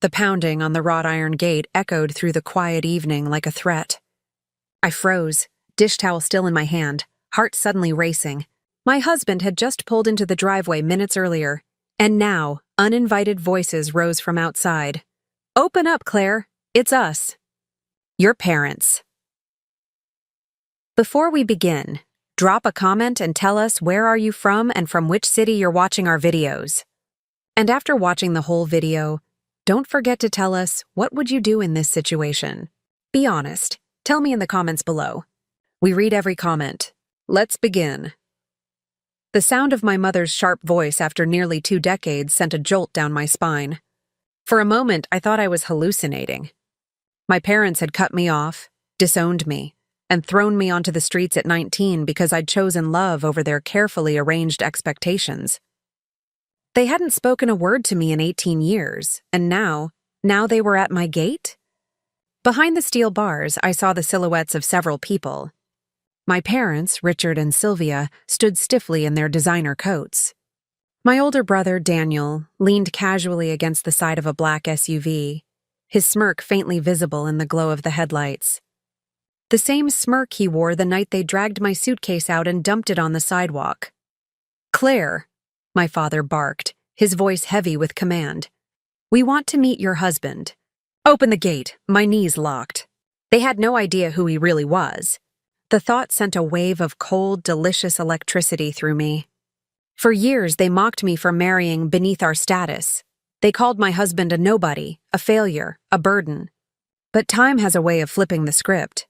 The pounding on the wrought iron gate echoed through the quiet evening like a threat. I froze, dish towel still in my hand, heart suddenly racing. My husband had just pulled into the driveway minutes earlier, and now uninvited voices rose from outside. "Open up, Claire. It's us. Your parents." Before we begin, drop a comment and tell us where are you from and from which city you're watching our videos. And after watching the whole video, don't forget to tell us what would you do in this situation. Be honest. Tell me in the comments below. We read every comment. Let's begin. The sound of my mother's sharp voice after nearly 2 decades sent a jolt down my spine. For a moment, I thought I was hallucinating. My parents had cut me off, disowned me, and thrown me onto the streets at 19 because I'd chosen love over their carefully arranged expectations. They hadn't spoken a word to me in 18 years, and now they were at my gate? Behind the steel bars, I saw the silhouettes of several people. My parents, Richard and Sylvia, stood stiffly in their designer coats. My older brother, Daniel, leaned casually against the side of a black SUV, his smirk faintly visible in the glow of the headlights. The same smirk he wore the night they dragged my suitcase out and dumped it on the sidewalk. "Claire," my father barked, his voice heavy with command. "We want to meet your husband." "Open the gate." My knees locked. They had no idea who he really was. The thought sent a wave of cold, delicious electricity through me. For years, they mocked me for marrying beneath our status. They called my husband a nobody, a failure, a burden. But time has a way of flipping the script.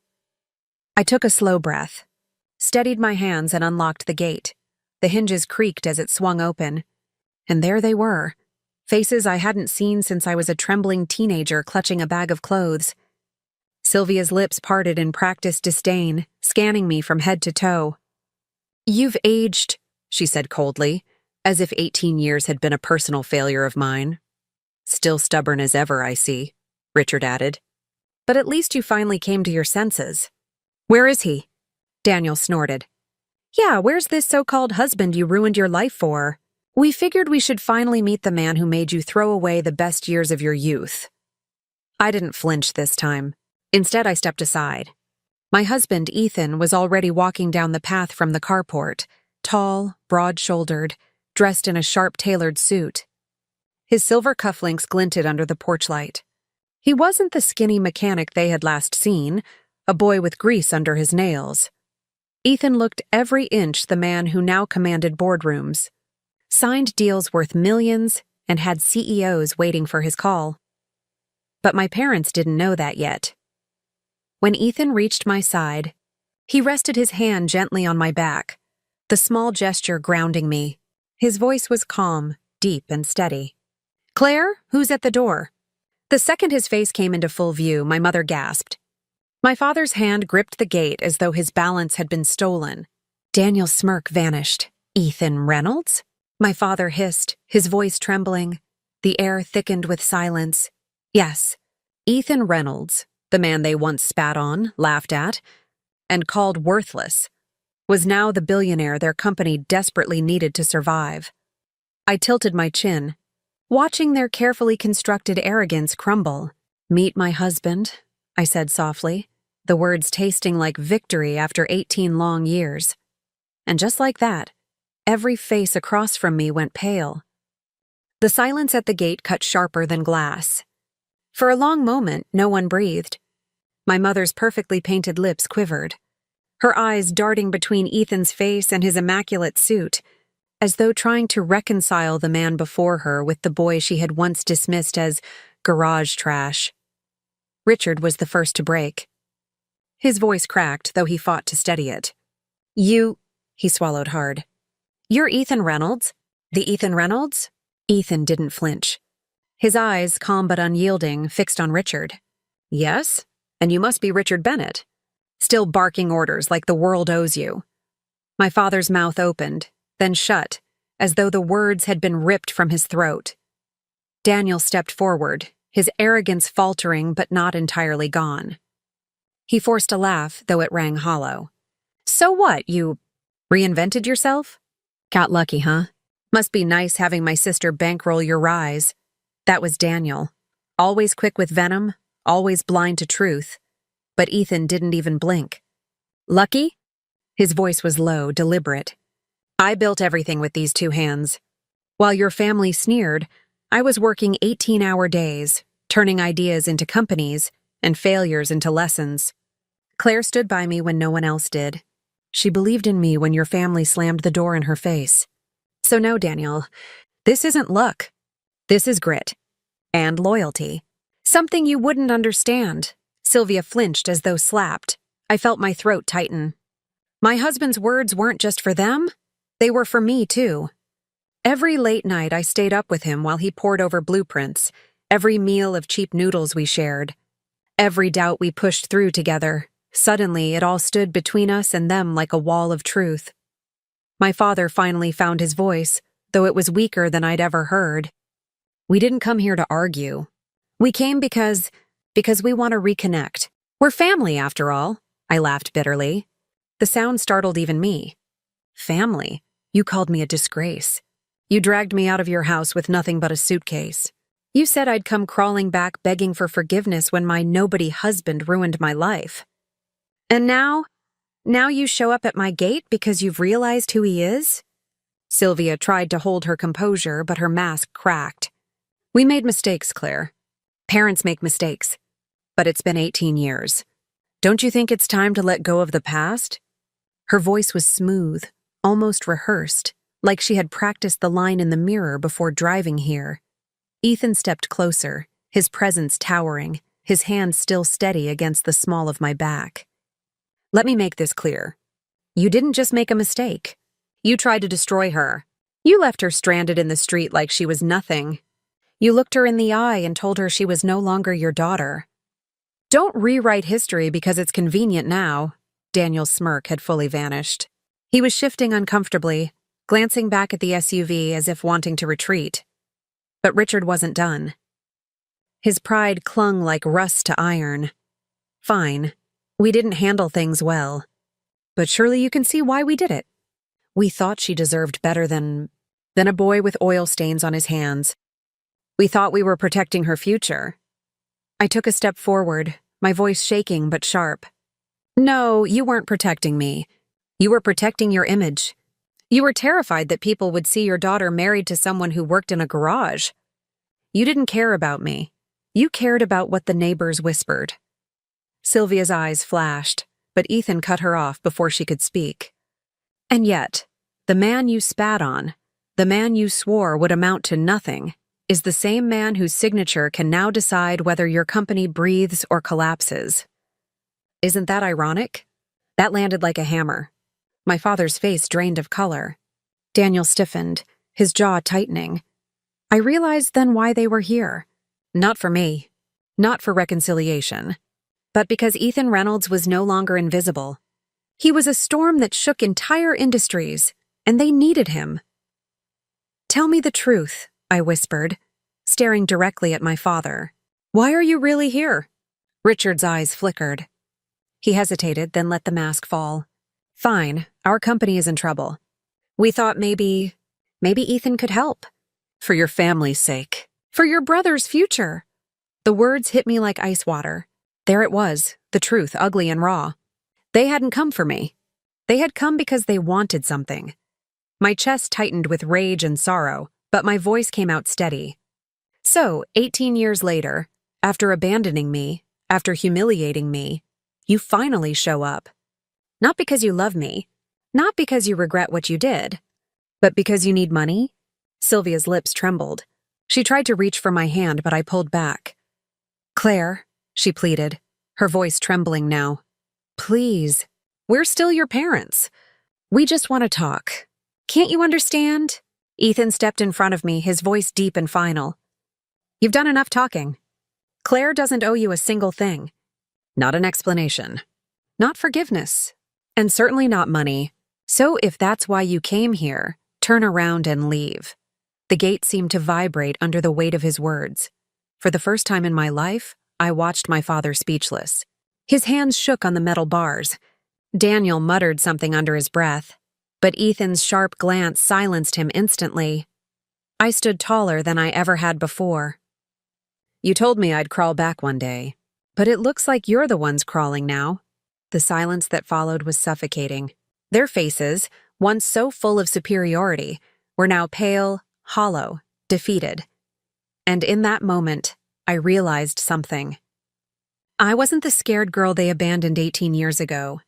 I took a slow breath, steadied my hands and unlocked the gate. The hinges creaked as it swung open. And there they were, faces I hadn't seen since I was a trembling teenager clutching a bag of clothes. Sylvia's lips parted in practiced disdain, scanning me from head to toe. "You've aged," she said coldly, as if 18 years had been a personal failure of mine. "Still stubborn as ever, I see," Richard added. "But at least you finally came to your senses." "Where is he?" Daniel snorted. "Yeah, where's this so-called husband you ruined your life for? We figured we should finally meet the man who made you throw away the best years of your youth." I didn't flinch this time. Instead, I stepped aside. My husband, Ethan, was already walking down the path from the carport, tall, broad-shouldered, dressed in a sharp-tailored suit. His silver cufflinks glinted under the porch light. He wasn't the skinny mechanic they had last seen, a boy with grease under his nails. Ethan looked every inch the man who now commanded boardrooms, signed deals worth millions, and had CEOs waiting for his call. But my parents didn't know that yet. When Ethan reached my side, he rested his hand gently on my back, the small gesture grounding me. His voice was calm, deep, and steady. "Claire, who's at the door?" The second his face came into full view, my mother gasped. My father's hand gripped the gate as though his balance had been stolen. Daniel's smirk vanished. "Ethan Reynolds?" My father hissed, his voice trembling. The air thickened with silence. Yes, Ethan Reynolds, the man they once spat on, laughed at, and called worthless, was now the billionaire their company desperately needed to survive. I tilted my chin, watching their carefully constructed arrogance crumble. "Meet my husband," I said softly, the words tasting like victory after 18 long years. And just like that, every face across from me went pale. The silence at the gate cut sharper than glass. For a long moment, no one breathed. My mother's perfectly painted lips quivered, her eyes darting between Ethan's face and his immaculate suit, as though trying to reconcile the man before her with the boy she had once dismissed as garage trash. Richard was the first to break. His voice cracked, though he fought to steady it. He swallowed hard. "You're Ethan Reynolds?" "The Ethan Reynolds?" Ethan didn't flinch. His eyes, calm but unyielding, fixed on Richard. "Yes? And you must be Richard Bennett. Still barking orders like the world owes you." My father's mouth opened, then shut, as though the words had been ripped from his throat. Daniel stepped forward, his arrogance faltering but not entirely gone. He forced a laugh, though it rang hollow. "So what, you reinvented yourself? Got lucky, huh? Must be nice having my sister bankroll your rise." That was Daniel, Always quick with venom, always blind to truth. But Ethan didn't even blink. Lucky? His voice was low, deliberate. I built everything with these two hands. While your family sneered, I was working 18-hour days, turning ideas into companies and failures into lessons. Claire stood by me when no one else did. She believed in me when your family slammed the door in her face. So no, Daniel, this isn't luck. This is grit. And loyalty. Something you wouldn't understand. Sylvia flinched as though slapped. I felt my throat tighten. My husband's words weren't just for them. They were for me, too. Every late night I stayed up with him while he pored over blueprints, every meal of cheap noodles we shared, every doubt we pushed through together. Suddenly, it all stood between us and them like a wall of truth. My father finally found his voice, though it was weaker than I'd ever heard. We didn't come here to argue. We came because we want to reconnect. We're family, after all, I laughed bitterly. The sound startled even me. Family? You called me a disgrace. You dragged me out of your house with nothing but a suitcase. You said I'd come crawling back begging for forgiveness when my nobody husband ruined my life. And now you show up at my gate because you've realized who he is? Sylvia tried to hold her composure, but her mask cracked. We made mistakes, Claire. Parents make mistakes. But it's been 18 years. Don't you think it's time to let go of the past? Her voice was smooth, almost rehearsed, like she had practiced the line in the mirror before driving here. Ethan stepped closer, his presence towering, his hand still steady against the small of my back. Let me make this clear. You didn't just make a mistake. You tried to destroy her. You left her stranded in the street like she was nothing. You looked her in the eye and told her she was no longer your daughter. Don't rewrite history because it's convenient now. Daniel's smirk had fully vanished. He was shifting uncomfortably, glancing back at the SUV as if wanting to retreat. But Richard wasn't done. His pride clung like rust to iron. Fine, we didn't handle things well. But surely you can see why we did it. We thought she deserved better than a boy with oil stains on his hands. We thought we were protecting her future. I took a step forward, my voice shaking but sharp. No, you weren't protecting me. You were protecting your image. You were terrified that people would see your daughter married to someone who worked in a garage. You didn't care about me. You cared about what the neighbors whispered. Sylvia's eyes flashed, but Ethan cut her off before she could speak. And yet, the man you spat on, the man you swore would amount to nothing, is the same man whose signature can now decide whether your company breathes or collapses. Isn't that ironic? That landed like a hammer. My father's face drained of color. Daniel stiffened, his jaw tightening. I realized then why they were here. Not for me. Not for reconciliation. But because Ethan Reynolds was no longer invisible. He was a storm that shook entire industries, and they needed him. Tell me the truth, I whispered, staring directly at my father. Why are you really here? Richard's eyes flickered. He hesitated, then let the mask fall. Fine, our company is in trouble. We thought maybe Ethan could help. For your family's sake. For your brother's future. The words hit me like ice water. There it was, the truth, ugly and raw. They hadn't come for me. They had come because they wanted something. My chest tightened with rage and sorrow, but my voice came out steady. So, 18 years later, after abandoning me, after humiliating me, you finally show up. Not because you love me, not because you regret what you did, but because you need money? Sylvia's lips trembled. She tried to reach for my hand, but I pulled back. Claire, she pleaded, her voice trembling now. Please, we're still your parents. We just want to talk. Can't you understand? Ethan stepped in front of me, his voice deep and final. You've done enough talking. Claire doesn't owe you a single thing. Not an explanation. Not forgiveness. And certainly not money. So if that's why you came here, turn around and leave. The gate seemed to vibrate under the weight of his words. For the first time in my life, I watched my father speechless. His hands shook on the metal bars. Daniel muttered something under his breath, but Ethan's sharp glance silenced him instantly. I stood taller than I ever had before. You told me I'd crawl back one day, but it looks like you're the ones crawling now." The silence that followed was suffocating. Their faces, once so full of superiority, were now pale, hollow, defeated. And in that moment, I realized something. I wasn't the scared girl they abandoned 18 years ago.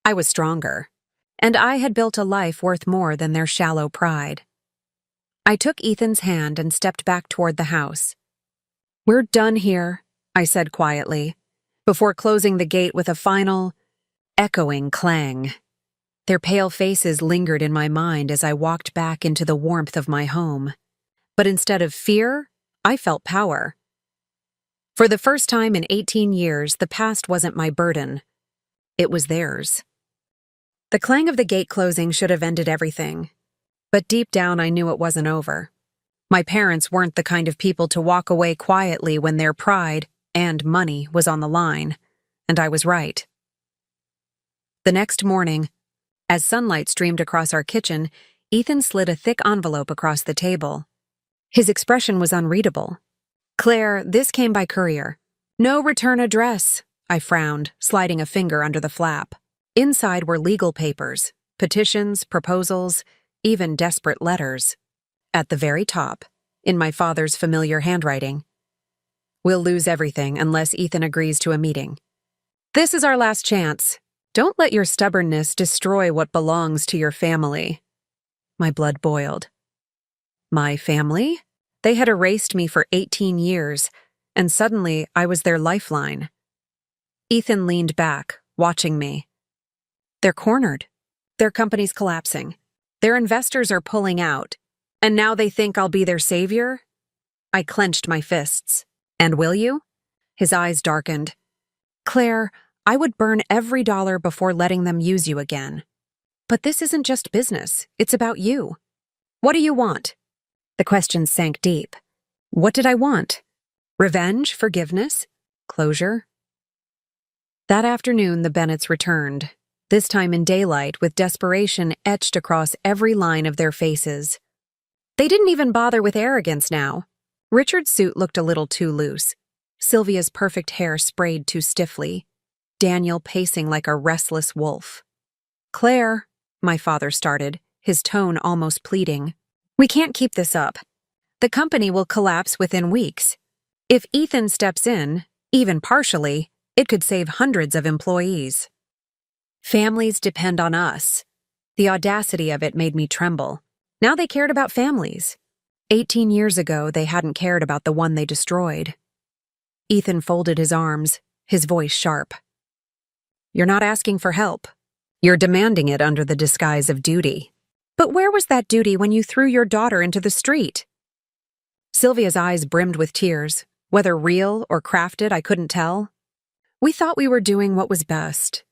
I was stronger, and I had built a life worth more than their shallow pride. I took Ethan's hand and stepped back toward the house. "We're done here," I said quietly, before closing the gate with a final, echoing clang. Their pale faces lingered in my mind as I walked back into the warmth of my home. But instead of fear, I felt power. For the first time in 18 years, the past wasn't my burden. It was theirs. The clang of the gate closing should have ended everything. But deep down, I knew it wasn't over. My parents weren't the kind of people to walk away quietly when their pride and money was on the line, and I was right. The next morning, as sunlight streamed across our kitchen, Ethan slid a thick envelope across the table. His expression was unreadable. "Claire, this came by courier. No return address," I frowned, sliding a finger under the flap. Inside were legal papers, petitions, proposals, even desperate letters. At the very top, in my father's familiar handwriting, "We'll lose everything unless Ethan agrees to a meeting. This is our last chance. Don't let your stubbornness destroy what belongs to your family." My blood boiled. My family? They had erased me for 18 years, and suddenly I was their lifeline. Ethan leaned back, watching me. "They're cornered. Their company's collapsing. Their investors are pulling out, and now they think I'll be their savior?" I clenched my fists. "And will you?" His eyes darkened. "Claire, I would burn every dollar before letting them use you again. But this isn't just business, it's about you. What do you want?" The question sank deep. What did I want? Revenge? Forgiveness? Closure? That afternoon, the Bennetts returned, this time in daylight with desperation etched across every line of their faces. They didn't even bother with arrogance now. Richard's suit looked a little too loose. Sylvia's perfect hair sprayed too stiffly. Daniel pacing like a restless wolf. "Claire," my father started, his tone almost pleading, "we can't keep this up. The company will collapse within weeks. If Ethan steps in, even partially, it could save hundreds of employees. Families depend on us." The audacity of it made me tremble. Now they cared about families. 18 years ago, they hadn't cared about the one they destroyed. Ethan folded his arms, his voice sharp. "You're not asking for help. You're demanding it under the disguise of duty." "But where was that duty when you threw your daughter into the street?" Sylvia's eyes brimmed with tears. Whether real or crafted, I couldn't tell. "We thought we were doing what was best."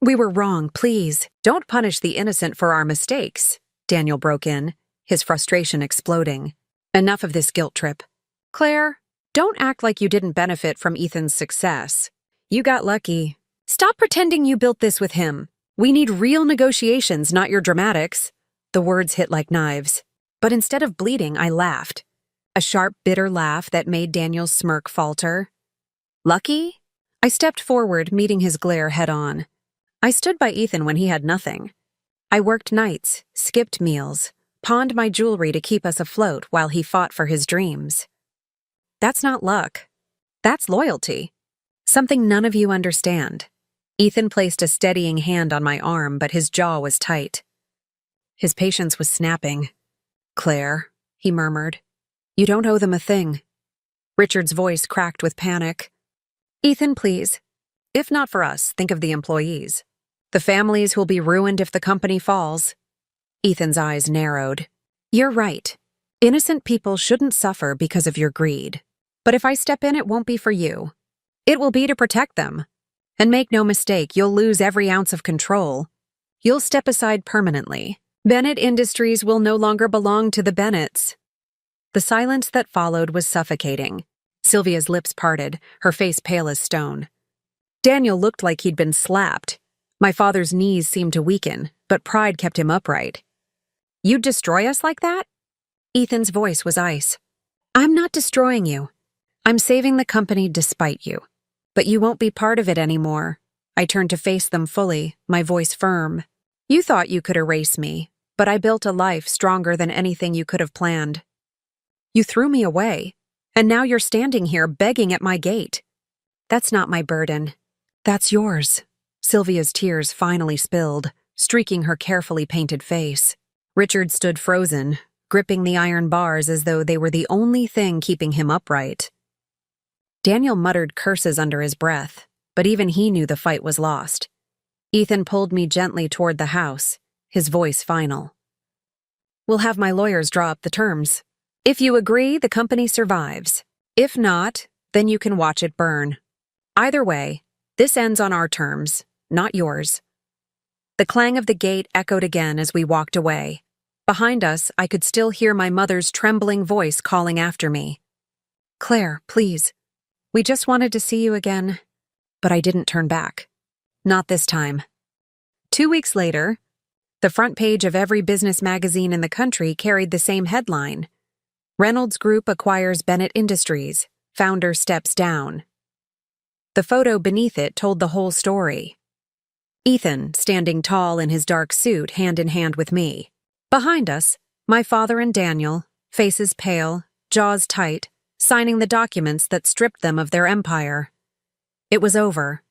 "We were wrong, please. Don't punish the innocent for our mistakes," Daniel broke in, his frustration exploding. "Enough of this guilt trip. Claire, don't act like you didn't benefit from Ethan's success. You got lucky. Stop pretending you built this with him. We need real negotiations, not your dramatics." The words hit like knives. But instead of bleeding, I laughed. A sharp, bitter laugh that made Daniel's smirk falter. "Lucky?" I stepped forward, meeting his glare head-on. I stood by Ethan when he had nothing. I worked nights, skipped meals, pawned my jewelry to keep us afloat while he fought for his dreams. That's not luck. That's loyalty. Something none of you understand. Ethan placed a steadying hand on my arm, but his jaw was tight. His patience was snapping. "Claire," he murmured, "you don't owe them a thing." Richard's voice cracked with panic. "Ethan, please. If not for us, think of the employees. The families who'll be ruined if the company falls." Ethan's eyes narrowed. "You're right. Innocent people shouldn't suffer because of your greed. But if I step in, it won't be for you. It will be to protect them. And make no mistake, you'll lose every ounce of control. You'll step aside permanently. Bennett Industries will no longer belong to the Bennetts." The silence that followed was suffocating. Sylvia's lips parted, her face pale as stone. Daniel looked like he'd been slapped. My father's knees seemed to weaken, but pride kept him upright. "You'd destroy us like that?" Ethan's voice was ice. "I'm not destroying you. I'm saving the company despite you. But you won't be part of it anymore. I turned to face them fully, my voice firm. You thought you could erase me, but I built a life stronger than anything you could have planned. You threw me away, and now you're standing here begging at my gate. That's not my burden. That's yours. Sylvia's tears finally spilled, streaking her carefully painted face. Richard stood frozen, gripping the iron bars as though they were the only thing keeping him upright. Daniel muttered curses under his breath, but even he knew the fight was lost. Ethan pulled me gently toward the house, his voice final. We'll have my lawyers draw up the terms. If you agree, the company survives. If not, then you can watch it burn. Either way, this ends on our terms, not yours. The clang of the gate echoed again as we walked away. Behind us, I could still hear my mother's trembling voice calling after me. Claire, please. We just wanted to see you again. But I didn't turn back. Not this time. 2 weeks later, the front page of every business magazine in the country carried the same headline. Reynolds Group acquires Bennett Industries. Founder steps down. The photo beneath it told the whole story. Ethan, standing tall in his dark suit, hand in hand with me. Behind us, my father and Daniel, faces pale, jaws tight, signing the documents that stripped them of their empire. It was over.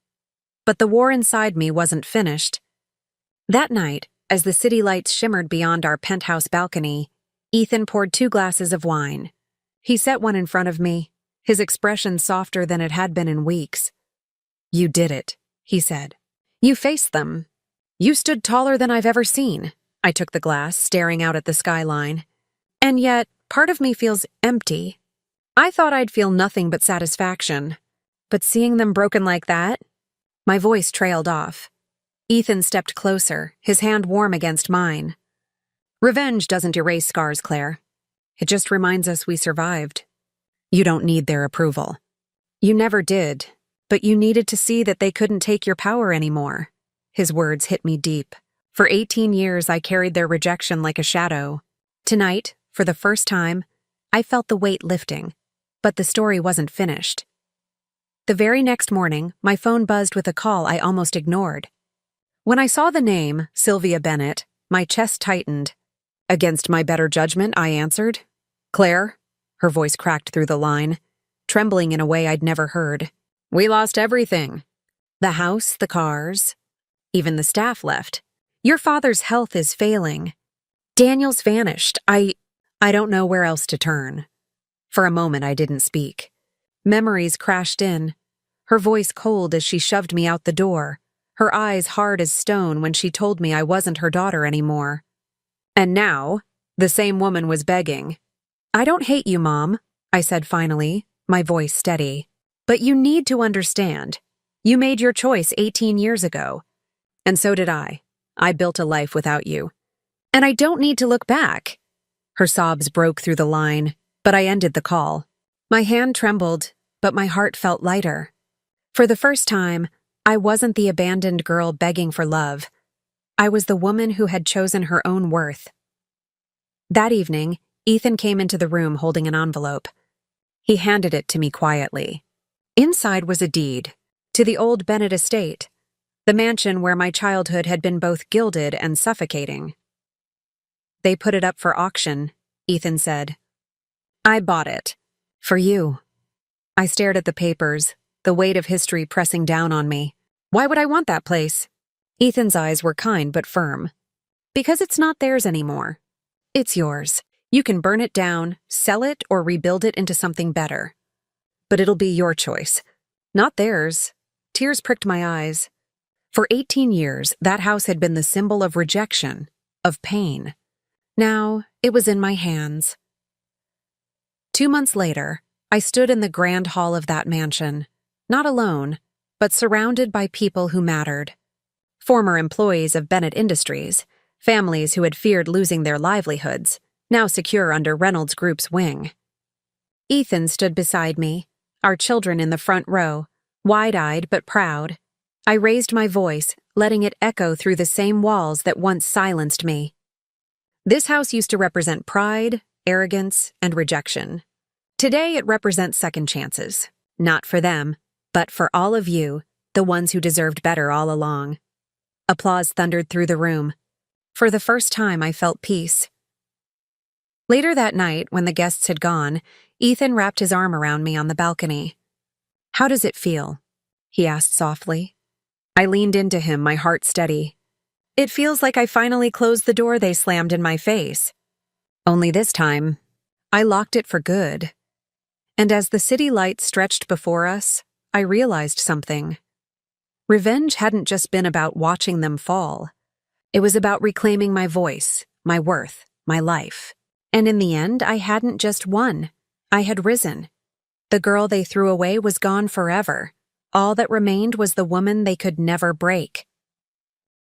But the war inside me wasn't finished. That night, as the city lights shimmered beyond our penthouse balcony, Ethan poured 2 glasses of wine. He set one in front of me, his expression softer than it had been in weeks. You did it, he said. You faced them. You stood taller than I've ever seen. I took the glass, staring out at the skyline. And yet, part of me feels empty. I thought I'd feel nothing but satisfaction. But seeing them broken like that? My voice trailed off. Ethan stepped closer, his hand warm against mine. Revenge doesn't erase scars, Claire. It just reminds us we survived. You don't need their approval. You never did, but you needed to see that they couldn't take your power anymore. His words hit me deep. For 18 years, I carried their rejection like a shadow. Tonight, for the first time, I felt the weight lifting. But the story wasn't finished. The very next morning, my phone buzzed with a call I almost ignored. When I saw the name, Sylvia Bennett, my chest tightened. Against my better judgment, I answered. Claire? Her voice cracked through the line, trembling in a way I'd never heard. We lost everything. The house, the cars. Even the staff left. Your father's health is failing. Daniel's vanished. I don't know where else to turn. For a moment, I didn't speak. Memories crashed in, her voice cold as she shoved me out the door, her eyes hard as stone when she told me I wasn't her daughter anymore. And now, the same woman was begging. I don't hate you, Mom, I said finally, my voice steady. But you need to understand. You made your choice 18 years ago. And so did I. I built a life without you. And I don't need to look back. Her sobs broke through the line, but I ended the call. My hand trembled, but my heart felt lighter. For the first time, I wasn't the abandoned girl begging for love. I was the woman who had chosen her own worth. That evening, Ethan came into the room holding an envelope. He handed it to me quietly. Inside was a deed to the old Bennett estate, the mansion where my childhood had been both gilded and suffocating. They put it up for auction, Ethan said. I bought it. For you. I stared at the papers, the weight of history pressing down on me. Why would I want that place? Ethan's eyes were kind but firm. Because it's not theirs anymore. It's yours. You can burn it down, sell it, or rebuild it into something better. But it'll be your choice. Not theirs. Tears pricked my eyes. For 18 years, that house had been the symbol of rejection, of pain. Now, it was in my hands. 2 months later, I stood in the grand hall of that mansion, not alone, but surrounded by people who mattered. Former employees of Bennett Industries, families who had feared losing their livelihoods, now secure under Reynolds Group's wing. Ethan stood beside me, our children in the front row, wide-eyed but proud. I raised my voice, letting it echo through the same walls that once silenced me. This house used to represent pride, arrogance, and rejection. Today it represents second chances. Not for them, but for all of you, the ones who deserved better all along. Applause thundered through the room. For the first time, I felt peace. Later that night, when the guests had gone, Ethan wrapped his arm around me on the balcony. "How does it feel?" he asked softly. I leaned into him, my heart steady. "It feels like I finally closed the door they slammed in my face. Only this time, I locked it for good." And as the city lights stretched before us, I realized something. Revenge hadn't just been about watching them fall. It was about reclaiming my voice, my worth, my life. And in the end, I hadn't just won. I had risen. The girl they threw away was gone forever. All that remained was the woman they could never break.